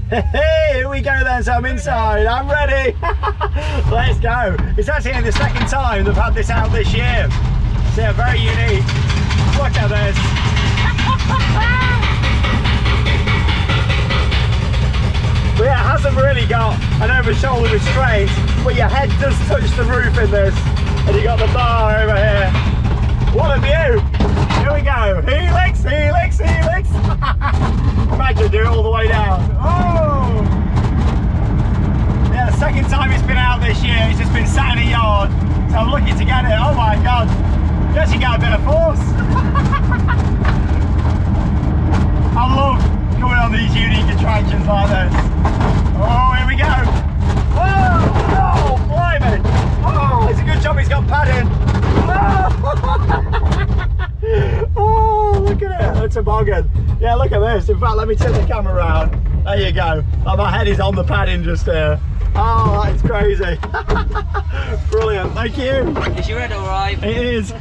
Hey, here we go then, so I'm inside, I'm ready. Let's go. It's actually the second time they've had this out this year. So yeah, very unique. Look at this. But yeah, it hasn't really got an over-shoulder restraint, but your head does touch the roof in this. And you got the bar over here. What a view. Here we go. Helix, helix, helix. Imagine do it all the way down. Oh! Yeah, the second time it's been out this year, it's just been sat in a yard. So I'm lucky to get it. Oh my God. You actually get a bit of force. I love coming on these unique attractions like this. Oh, here we go. Oh, blimey. Oh, it's a good job he's got padding. Oh, look at it, a toboggan. Yeah, look at this. In fact, let me turn the camera around. There you go. Oh, my head is on the padding just here. Oh, that is crazy. Brilliant, thank you. Is your head all right? It is.